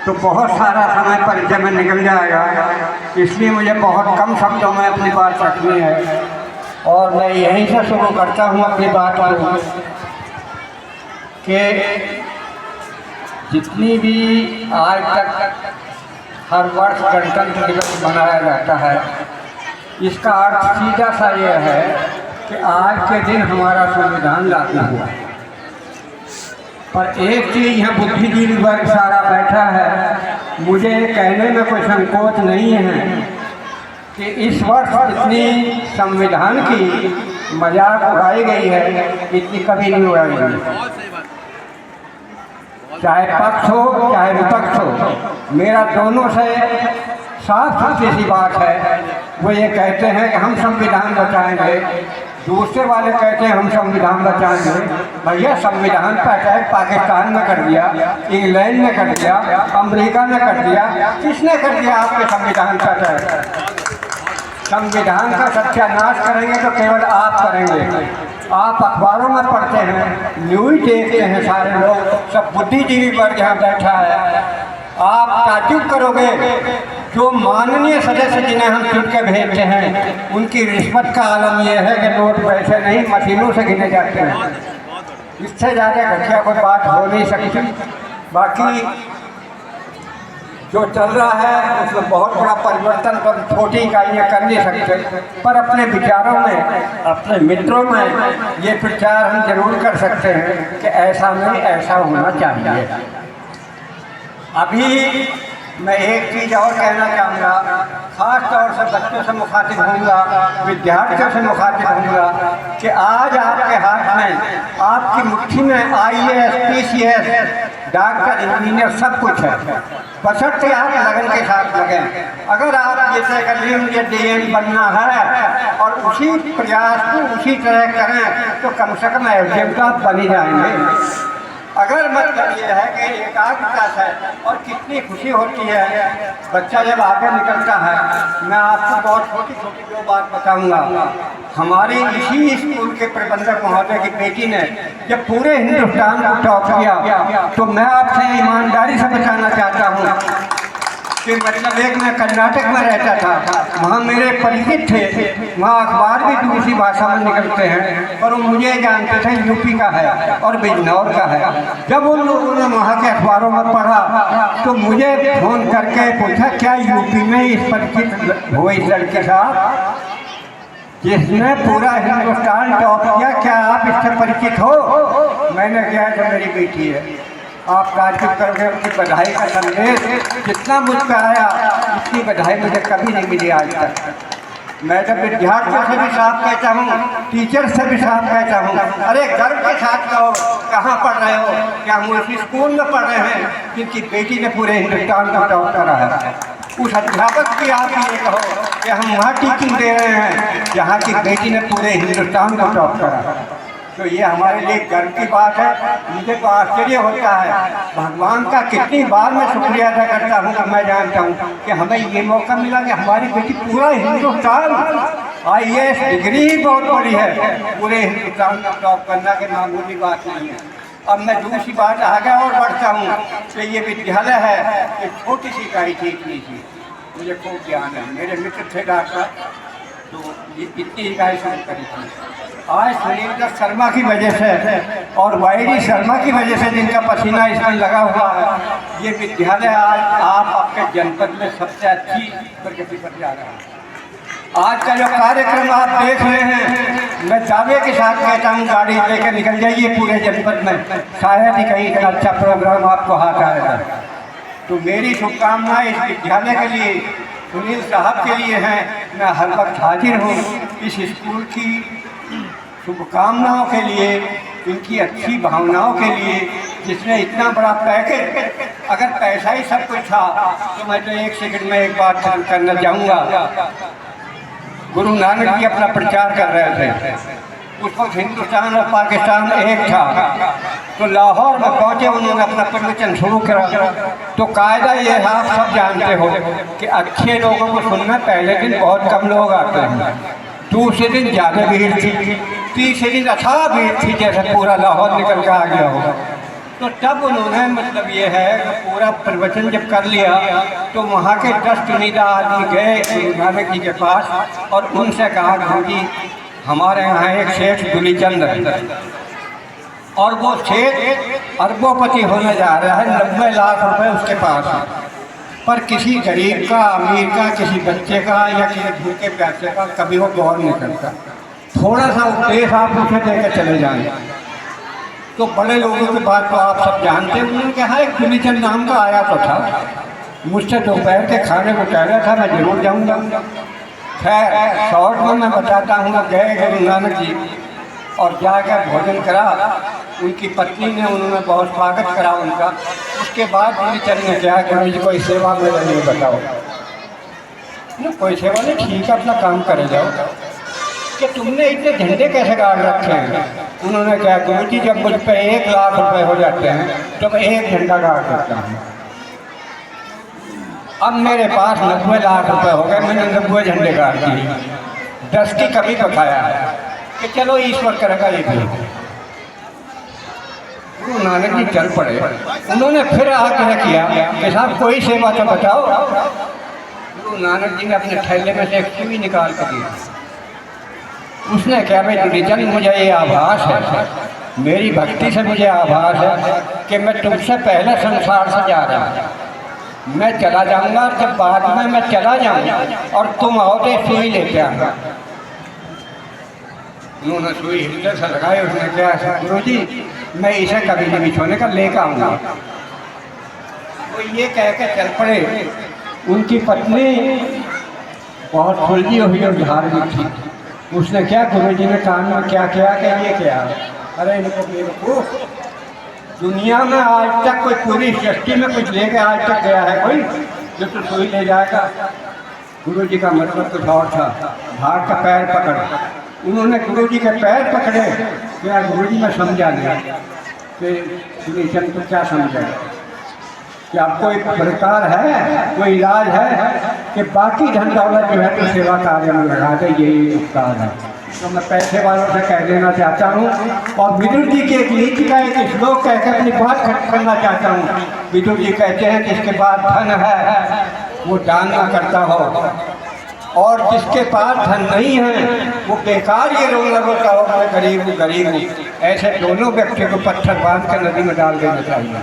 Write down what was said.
तो बहुत सारा समय परिचय में निकल जाएगा, इसलिए मुझे बहुत कम शब्दों में अपनी बात रखनी है। और मैं यहीं से शुरू करता हूँ अपनी बात को कि जितनी भी आज तक हर वर्ष गणतंत्र दिवस मनाया जाता है, इसका अर्थ सीधा सा यह है कि आज के दिन हमारा संविधान लागू हुआ। पर एक चीज़ यहाँ बुद्धिजीवी वर्ग सारा बैठा है, मुझे कहने में कोई संकोच नहीं है कि इस वर्ष इतनी संविधान की मजाक उड़ाई गई है, इतनी कभी नहीं उड़ाई गई। चाहे पक्ष हो चाहे विपक्ष हो, मेरा दोनों से साफ सुथरी सी बात है। वो ये कहते हैं कि हम संविधान बचाएंगे, दूसरे वाले कहते हैं हम संविधान बचाएंगे। भैया संविधान का अटैक पाकिस्तान में कर दिया, इंग्लैंड ने कर दिया, अमेरिका ने कर दिया, किसने कर दिया आपके संविधान का अटैक? संविधान का सत्यानाश करेंगे तो केवल आप करेंगे। आप अखबारों में पढ़ते हैं, न्यूज़ देखते हैं, सारे लोग सब बुद्धिजीवी वर्ग यहाँ बैठा है। आप ताज्जुब करोगे, जो माननीय सदस्य जिन्हें हम चुन के भेजते हैं उनकी रिश्वत का आलम यह है कि नोट पैसे नहीं मशीनों से गिने जाते हैं। इससे ज़्यादा घटिया कोई बात हो नहीं सकती। बाकी जो चल रहा है उसमें बहुत बड़ा परिवर्तन तो छोटी इकाइयाँ कर नहीं सकते, पर अपने विचारों में, अपने मित्रों में ये प्रचार हम जरूर कर सकते हैं कि ऐसा नहीं, ऐसा होना चाहिए। अभी मैं एक चीज़ और कहना चाहूँगा, ख़ास तौर से बच्चों से मुखातिब होऊंगा, विद्यार्थियों से मुखातिब होऊंगा कि आज आपके हाथ में, आपकी मुट्ठी में IAS, PCS, डॉक्टर, इंजीनियर सब कुछ है, बशर्ते आप लगन के साथ लगें। अगर आप जैसे कभी मुझे DM बनना है और उसी प्रयास को उसी तरह करें तो कम से कम FDM तो आप बन ही जाएंगे। अगर मतलब ये है कि एकाग्रता है और कितनी खुशी होती है बच्चा जब आगे निकलता है। मैं आपको बहुत छोटी छोटी दो बात बताऊंगा। हमारे इसी स्कूल के प्रबंधक महोदय की बेटी ने जब पूरे हिंदुस्तान को टॉप किया तो मैं आपसे ईमानदारी से बताना चाहता हूँ कि मतलब एक मैं कर्नाटक में रहता था, वहाँ मेरे परिचित थे, वहाँ अखबार भी दूसरी भाषा में निकलते हैं और वो मुझे जानते थे यूपी का है और बिजनौर का है। जब उन लोगों ने वहाँ के अखबारों में पढ़ा तो मुझे फ़ोन करके पूछा क्या यूपी में इस परिचित हो इस लड़के साहब जिसने पूरा हिंदुस्तान टॉप किया, क्या आप इससे परिचित हो? मैंने कहा कि मेरी बेटी है। आप ताज्जुब करोगे, उनकी बधाई का संदेश जितना मुझ पर आया उतनी बधाई मुझे कभी नहीं मिली आज तक। मैं जब विद्यार्थियों से भी साफ कहता हूँ, टीचर से भी साफ कहता हूँ, अरे गर्व के साथ कहो कहाँ पढ़ रहे हो, क्या हम उसी स्कूल में पढ़ रहे हैं जिनकी बेटी ने पूरे हिंदुस्तान को टॉप करा है। उस अध्यापक की आप ये कहो कि हम वहाँ टीचिंग दे रहे हैं जहाँ की बेटी ने पूरे हिंदुस्तान को टॉप करा। तो ये हमारे लिए गर्व की बात है। मुझे तो आश्चर्य होता है, भगवान का कितनी बार मैं शुक्रिया अदा करता हूँ कि मैं जानता हूँ कि हमें ये मौका मिला कि हमारी बेटी पूरा हिंदुस्तान, IAS डिग्री ही बहुत बड़ी है, पूरे हिंदुस्तान में टॉप करना के मामूली बात नहीं है। अब मैं दूसरी बात आगे और बढ़ता हूँ कि ये विद्यालय है, एक छोटी सी इकाई थी, इतनी सी, मुझे खूब ध्यान है, मेरे मित्र थे डॉक्टर, तो ये इतनी इकाई शुरू करी थी। आज सुनील शर्मा की वजह से और YD शर्मा की वजह से जिनका पसीना इसमें लगा हुआ है, ये विद्यालय आज आप आपके जनपद में सबसे अच्छी प्रगति पर जा रहा है। आज का जो कार्यक्रम आप देख रहे हैं, मैं दावे के साथ कहता हूँ गाड़ी लेकर निकल जाइए पूरे जनपद में, शायद ही कहीं इतना अच्छा प्रोग्राम आपको हाथ आएगा। तो मेरी शुभकामनाएं इस विद्यालय के लिए, सुनील साहब के लिए हैं। मैं हर वक्त हाजिर हूँ इस स्कूल की शुभकामनाओं के लिए, इनकी अच्छी भावनाओं के लिए, जिसने इतना बड़ा पैकेज, अगर पैसा ही सब कुछ था तो मैं तो एक सेकंड में एक बात करना चाहूँगा। गुरु नानक जी अपना प्रचार कर रहे थे, उस वक्त हिंदुस्तान और पाकिस्तान एक था, तो लाहौर में पहुँचे, उन्होंने अपना प्रवचन शुरू करा। तो कायदा ये है, आप सब जानते हो कि अच्छे लोगों को सुनना पहले दिन बहुत कम लोग आते हैं, दूसरे दिन ज़्यादा भीड़ थी, तीसरे दिन अथाह भीड़ थी, जैसे पूरा लाहौर निकल के आ गया हो। तो तब उन्होंने मतलब ये है कि पूरा प्रवचन जब कर लिया तो वहाँ के 10 चुनिंदा आदमी गए गुरु नानक जी के पास और उनसे कहा गुरु जी हमारे यहाँ एक सेठ दुलीचंद है और वो सेठ अरबोपति होने जा रहा है, 90 लाख रुपए उसके पास है, पर किसी गरीब का, अमीर का, किसी बच्चे का या किसी भूखे प्यासे का कभी वो गौर नहीं करता। थोड़ा सा उपदेश आप उसे देकर चले जाएं। तो बड़े लोगों की बात तो आप सब जानते हैं। उन्होंने कहा एक दुलीचंद नाम का आया तो था, मुझसे दोपहर के खाने को कह रहा था मैं जरूर जाऊँगा। खैर शॉर्ट में मैं बताता हूँ, गए गुरु नानक जी और जाकर भोजन करा। उनकी पत्नी ने, उन्होंने बहुत स्वागत करा उनका। उसके बाद दुलीचंद ने कहा गुरु जी कोई सेवा में नहीं बताओ। कोई सेवा नहीं, ठीक है अपना काम करे जाओ। कि तुमने इतने झंडे कैसे गाड़ रखे हैं? उन्होंने कहा गुरु जी जब मुझ पर 1 लाख रुपए हो जाते हैं तो मैं 1 झंडा गाड़ देता हूँ। अब मेरे पास 90 लाख रुपए हो गए, मैंने 90 झंडे गाड़ दिए, 10 की कमी बकाया है कि चलो ईश्वर करेगा ये भी। गुरु नानक जी चल पड़े। उन्होंने फिर आग्रह किया कि साहब कोई सेवा तो बताओ। गुरु नानक जी ने अपने थैले में से एक सुई निकाल कर दी। उसने कहा भाई दुलीचंद मुझे ये आभास है, मेरी भक्ति से मुझे आभास है कि मैं तुमसे पहले संसार से जा रहा हूँ। मैं चला जाऊँगा और जब बाद में मैं चला जाऊँगा और तुम आओ तो सुई लेके आऊँगा। उन्होंने सुई हृदय से लगाई। उसने कहा गुरु जी मैं इसे कभी नहीं छोड़ने का लेकर आऊँगा। तो ये कह के चल पड़े। उनकी पत्नी बहुत सुलझी हुई और धार्मिक थी। उसने क्या गुरु जी ने कान में क्या किया कि ये क्या? अरे इनको बेवकूफ, दुनिया में आज तक कोई पूरी सृष्टि में कुछ लेके आज तक गया है कोई जो तो सुई ले जाएगा? गुरु जी का मतलब कुछ और था, भाग का पैर पकड़। उन्होंने गुरु जी के पैर पकड़े। क्या गुरु जी में समझा नहीं कि दुलीचंद को क्या समझा कि अब कोई प्रकार है, कोई इलाज है कि बाकी धन दौलत जो है तो सेवा कार्य में लगा दे, यही उपकार है। तो मैं पैसे वालों से कह देना चाहता हूँ और विदुर जी के एक नीति का एक श्लोक कह के अपनी बात खत्म करना चाहता हूँ। विदुर जी कहते हैं जिसके पास धन है वो दान ना करता हो और जिसके पास धन नहीं है वो बेकार ये रोना रोता हो मैं गरीब हूँ गरीब हूँ। ऐसे दोनों व्यक्ति को पत्थर बांध कर नदी में डाल देना चाहिए।